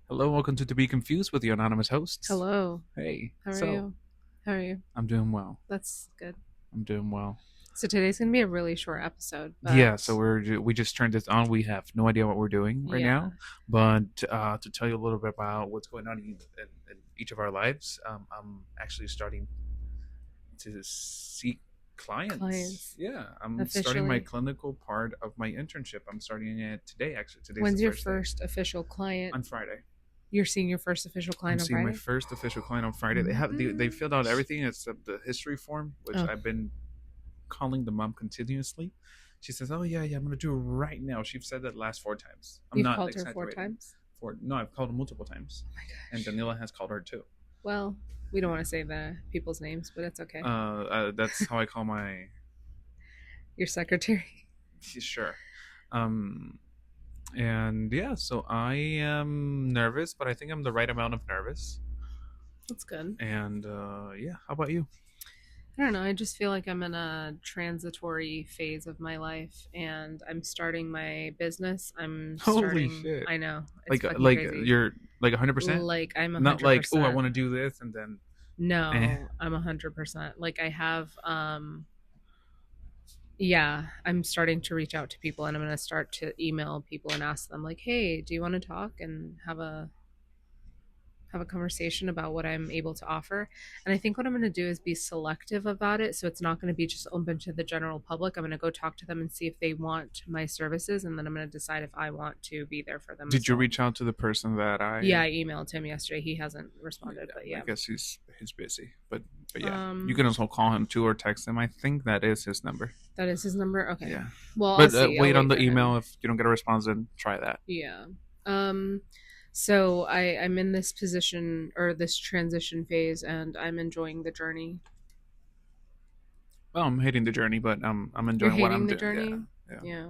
Hello, welcome to Be Confused with your anonymous hosts. Hello. Hey, How are so you? How are you? I'm doing well. That's good. I'm doing well. So today's gonna be a really short episode, Yeah, but so we just turned this on. We have no idea what we're doing right yeah. now, but to tell you a little bit about what's going on in each of our lives, I'm actually starting to seek clients. Clients. Yeah, I'm starting my Officially. clinical part of my internship. I'm starting it today. Actually, today's the When's your first day. first official client? On Friday. You're seeing your first official I'm client on seeing my Friday? first official client on Friday. They filled out everything except the history form, which Oh, I've been calling the mom continuously. She says, "Oh yeah, I'm gonna do it right now." She said that last 4 times. I'm you've not called her four exaggerating. times? No, I've called her multiple times, Oh my and gosh. Daniela has called her too. Well, we don't want to say the people's names, but it's okay. That's how I call my Your secretary. sure. Um, and yeah, so I am nervous, but I think I'm the right amount of nervous. That's good. And yeah, how about you? I don't know. I just feel like I'm in a transitory phase of my life and I'm starting my business. Holy shit! I know, it's Like fucking like crazy. you're like 100%. Like I'm Not like, oh, I 100%. want to do this and then eh. No, I'm 100%. Like I have yeah, I'm starting to reach out to people and I'm going to start to email people and ask them like, "Hey, do you want to talk and have a conversation about what I'm able to offer?" And I think what I'm going to do is be selective about it. So it's not going to be just open to the general public. I'm going to go talk to them and see if they want my services. And then I'm going to decide if I want to be there for them Did as you well. reach out to the person that Yeah, I? I emailed him yesterday. He hasn't responded, but Yeah, I yeah. guess he's busy, but yeah, you Um, can also call him too or text him. I think that is his number. that is his number. Okay. Yeah, Well, I'll but see. I'll wait on wait the for him. email. If you don't get a response, then try that. Yeah. Um, so I'm in this position or this transition phase and I'm enjoying the journey. Well, I'm hating the journey, but I'm You're enjoying what hating I'm the doing. Yeah, journey? yeah. Yeah.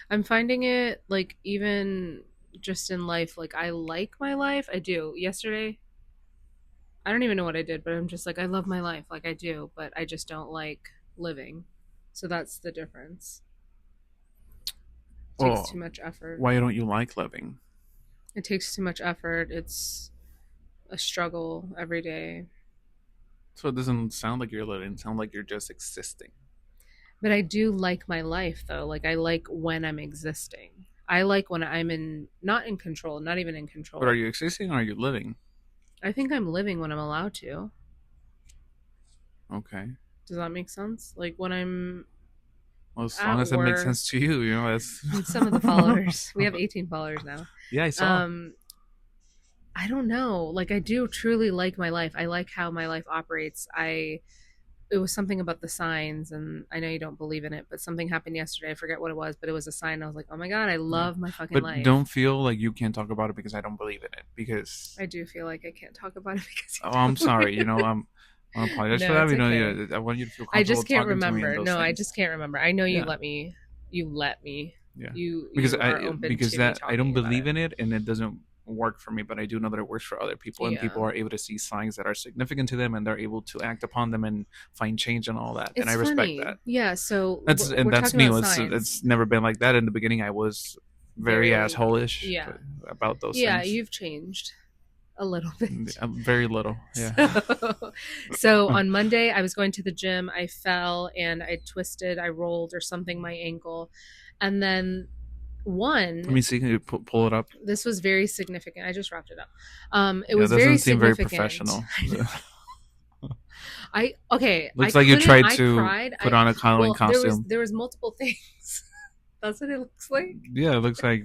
I'm finding it like even just in life, like I like my life. I do. Yesterday, I don't even know what I did, but I'm just like, I love my life. Like I do, but I just don't like living. So that's the difference. It takes Oh, too much effort. why don't you like living? It takes too much effort. It's a struggle every day. So it doesn't sound like you're living. It sounds like you're just existing. But I do like my life though. Like I like when I'm existing. I like when I'm in not in control, not even in But are control. you existing or are you living? I think I'm living when I'm allowed to. Okay. Does that make sense? Like when I'm Well, as long at as it makes work, sense to you, that's. some of the followers, we have 18 followers now. Yeah, I saw. Um I don't know. Like I do truly like my life. I like how my life operates. I It was something about the signs and I know you don't believe in it, but something happened yesterday. I forget what it was, but it was a sign. I was like, "Oh my god, I Yeah. love my fucking But life." don't feel like you can't talk about it because I don't believe in it. Because I do feel like I can't talk about it because oh, you I'm don't sorry. believe in it. I apologize for No, that. it's okay. Yeah, I want you to feel I comfortable just can't talking to me and remember. those No, I things. just can't remember. I know you Yeah, let me. You let me. yeah. Because You are open to me I don't talking about believe it. in it and it doesn't work for me, but I do know that it works for other people, and Yeah, people are able to see signs that are significant to them, and they're able to act upon them and find change and all that. And I it's respect funny. that. Yeah, so That's we're that's talking me. about It's signs. never been like that. In the beginning, I was very Very, asshole-ish yeah, about those yeah. things. You've changed a little bit. Very little. Yeah. So, so on Monday, I was going to the gym. I fell and I twisted, I rolled or something my ankle, and then Let one. me see. Can you pull it up? This was very significant. I just wrapped it up. It Yeah, it was very doesn't seem very significant. professional. I okay. I Looks like you couldn't. tried I to cried. put I on a Halloween well, costume. there was multiple things. That's what it looks like. Yeah, it looks like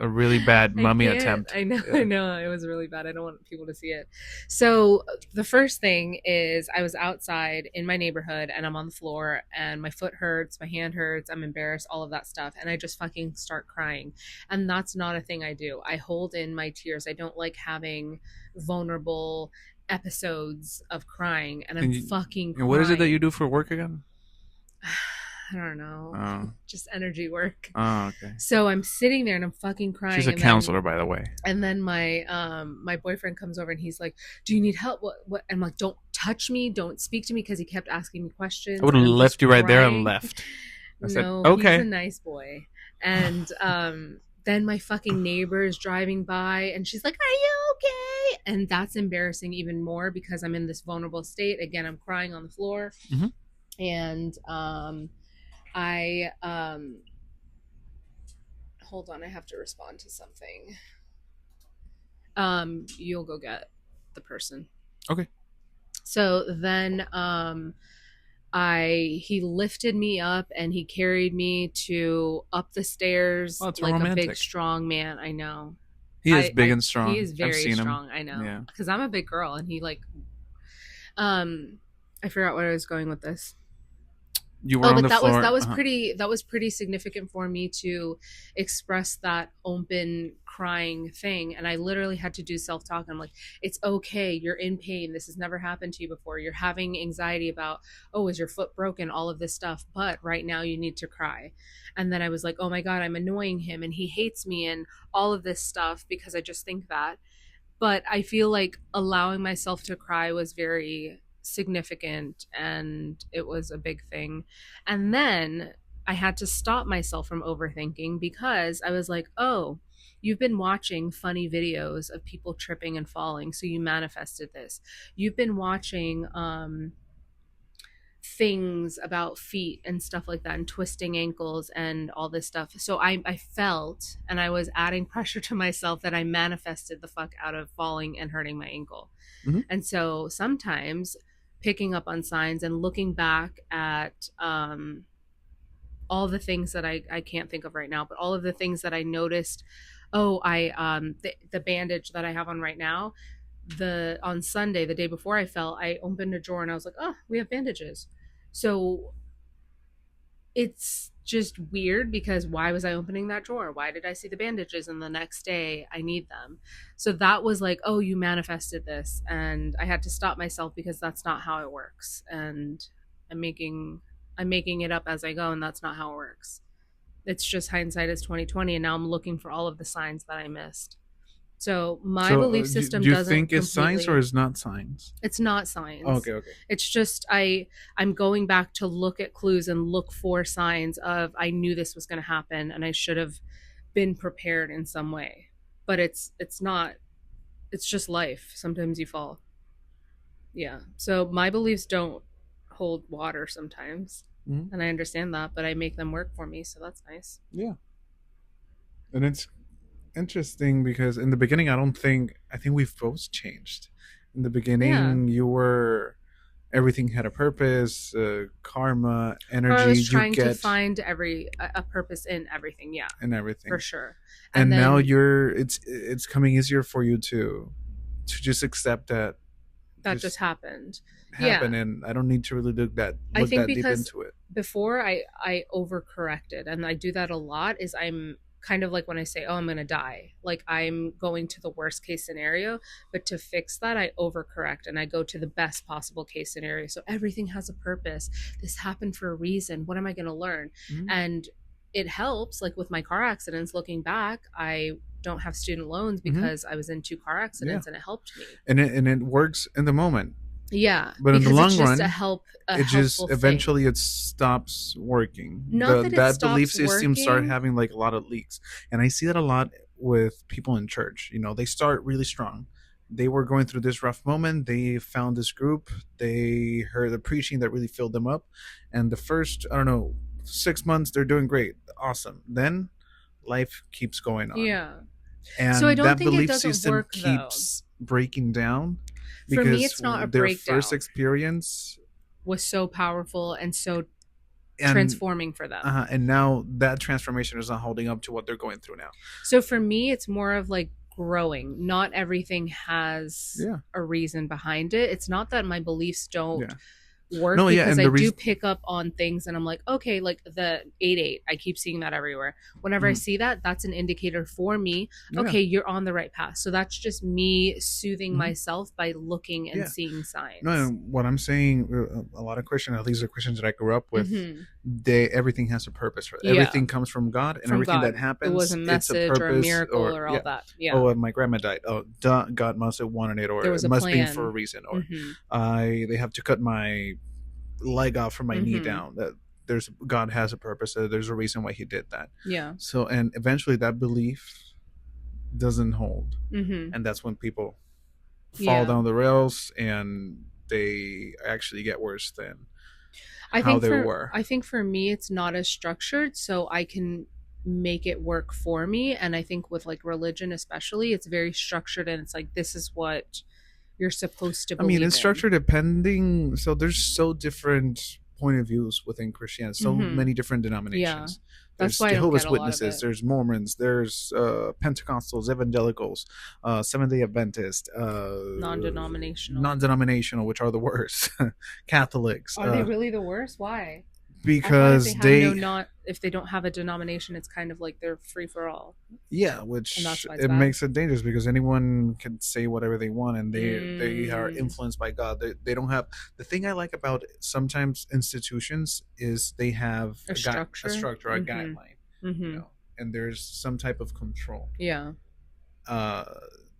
a really bad I mummy can't. attempt. I know. I Yeah. know. It was really bad. I don't want people to see it. So the first thing is I was outside in my neighborhood and I'm on the floor and my foot hurts, my hand hurts, I'm embarrassed, all of that stuff, and I just fucking start crying. And that's not a thing I do. I hold in my tears. I don't like having vulnerable episodes of crying, and I'm fucking And what is it that you crying. do for work again? I don't know. Oh, Just energy work. okay. So I'm sitting there and I'm fucking She's crying, a and then counselor, by the way. my boyfriend comes over and he's like, "Do you need help? What?" And I'm like, "Don't touch me, don't speak to me," because he kept asking me I questions, would have and I'm left just you right there and crying. left. I said, No, he's a okay. nice boy, and Then my fucking neighbor is driving by and she's like, "Are you okay?" And that's embarrassing even more because I'm in this vulnerable state. Again, I'm crying on the floor. Mm-hmm. And I hold on, I have to respond to something. You'll go get the person. Okay. So then I he lifted me up and he carried me to up the stairs Well, it's like a big romantic. strong man. I know. He is big and He strong. is I've very seen him. strong. I know Yeah. because I'm a big girl and he like I forgot what I was going with this. You were Oh, on but the floor. Uh-huh. that was pretty significant for me to express that open crying thing. And I literally had to do self talk. I'm like, it's okay. You're in pain. This has never happened to you before. You're having anxiety about, oh, is your foot broken? All of this stuff. But right now you need to cry. And then I was like, oh my God, I'm annoying him and he hates me and all of this stuff because I just think that. But I feel like allowing myself to cry was very significant and it was a big thing. And then I had to stop myself from overthinking because I was like, oh, you've been watching funny videos of people tripping and falling, so you manifested this. You've been watching things about feet and stuff like that and twisting ankles and all this stuff. So I felt and I was adding pressure to myself that I manifested the fuck out of falling and hurting my ankle. Mm-hmm. And so sometimes picking up on signs and looking back at all the things that I can't think of right now, but all of the things that I noticed. Oh, the bandage that I have on right now, the on Sunday, the day before I fell, I opened a drawer and I was like, oh, we have bandages. So it's just weird because why was I opening that drawer? Why did I see the bandages and the next day I need them? So that was like, oh, you manifested this. And I had to stop myself because that's not how it works. And I'm making I'm making it up as I go and that's not how it works. It's just hindsight is 2020 and now I'm looking for all of the signs that I missed. So my So, belief do system you doesn't think it's science or completely. is not science? It's not science. Okay, okay. It's just I'm going back to look at clues and look for signs of I knew this was going to happen and I should have been prepared in some way. But it's not, it's just life. Sometimes you fall. Yeah. So my beliefs don't hold water sometimes. Mm-hmm. And I understand that, but I make them work for me, so that's nice. Yeah, and it's interesting because in the beginning, I think we've both changed. In the Yeah. beginning, you were everything had a purpose, karma, Or I energy was you trying to get, find a purpose in everything. Yeah, and for everything. sure. And And now then it's coming easier for you to just accept that that just just happened. happen, Yeah. and I don't need to really I look think that deep because into it. before I overcorrected and I do that a lot is I'm kind of like when I say, oh, I'm going to die, like I'm going to the worst case scenario, but to fix that, I overcorrect and I go to the best possible case scenario. So everything has a purpose. This happened for a reason. What am I going to learn? Mhm. And it helps, like with my car accidents, looking back, I don't have student loans Mhm. because I was in two car Yeah, accidents and it helped me. and it works in the moment, Yeah, but in the because it's long just run, a it just helpful thing. eventually it stops working. Not The that it that belief stops system start working. having like a lot of leaks, and I see that a lot with people in church. You know, they start really strong. They were going through this rough moment. They found this group. They heard the preaching that really filled them up, and the first, I don't know, 6 months they're doing great, awesome. Then life keeps going on, Yeah. So I and don't that think it belief doesn't system work though. keeps breaking down For me, because it's not a their first breakdown. experience Was so powerful and so and transforming for them. and now that transformation is not holding up to what they're going through now. So for me, it's more of like growing. Not everything has Yeah, a reason behind it. It's not that my beliefs don't yeah. work No, yeah, because and I the do reason. pick up on things and I'm like, okay, like the 8-8, I keep seeing that everywhere. Whenever I Mhm. see that, that's an indicator for me. Yeah. Okay, you're on the right path. So that's just me soothing Mhm. myself by looking and Yeah. seeing No, signs. and what I'm saying, a lot of Christians, at least the Christians that I grew up with, Hmm. they everything has a purpose. For Yeah, everything comes from God, and from everything that God. It was happens, a it's a message or a purpose. miracle Or or all yeah, that. Yeah, oh, my grandma died. Oh, duh, God must have wanted it, or there it was a must be for a plan. reason, or Hmm. they have to cut my leg off from my knee Hmm. down. That there's God has a purpose. There's a reason why He did that. Yeah. So, and eventually that belief doesn't hold, Mm-hmm. and that's when people fall Yeah. down the rails and they actually get worse than I how think they for were. I think for me it's not as structured, so I can make it work for me. And I think with like religion especially, it's very structured and it's like this is what you're supposed to I mean, believe it's in. structured depending. So there's so different point of views within Christianity. So Mm-hmm. many different Yeah. denominations. That's There's why I don't get Jehovah's a lot of Witnesses. it. There's Mormons. There's Pentecostals, Evangelicals, Seventh Day Adventist, Non-denominational. non-denominational, which are the worst. Catholics, Are they really the worst? Why? I thought if they because have no they, not if they don't have a denomination, it's kind of like they're free for all, yeah, and which that's why it's it bad. makes it dangerous because anyone can say whatever they want, and they are Mm, influenced by God. They don't have the thing I like about sometimes institutions is they have a a structure. structure, a Mm-hmm. guideline, you Mm-hmm. know, and there's some type of control. Yeah. Uh,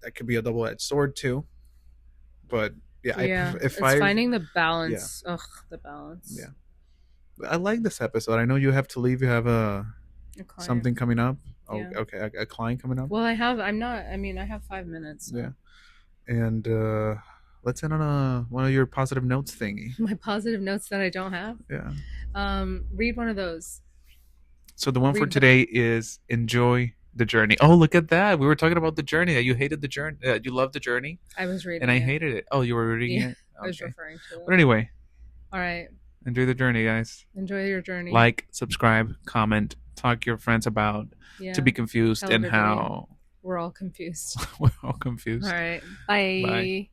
that could be a double-edged sword too, but yeah, Yeah. if It's I finding the yeah, balance. Ugh, the balance. yeah, I like this episode. I know you have to leave. You have A client. something coming up. Oh, Yeah. okay, a client coming up. Well, I have. I'm not. I mean, I have 5 minutes. Yeah. So And let's end on one of your positive notes thingy. my positive notes that I don't have. Yeah. Read one of those. So the one for Read the. today is enjoy the journey. Oh, look at that! We were talking about the journey. That you hated the journey. You loved the journey, I was and reading I it. hated it. Oh, you were reading Yeah, it. I was Okay. referring to But it. anyway, All right. enjoy the journey, guys. Enjoy your journey. Like, subscribe, comment, talk to your friends about to Yeah. be confused Tell and everybody. how We're all confused. we're all All confused. right. Bye. Bye.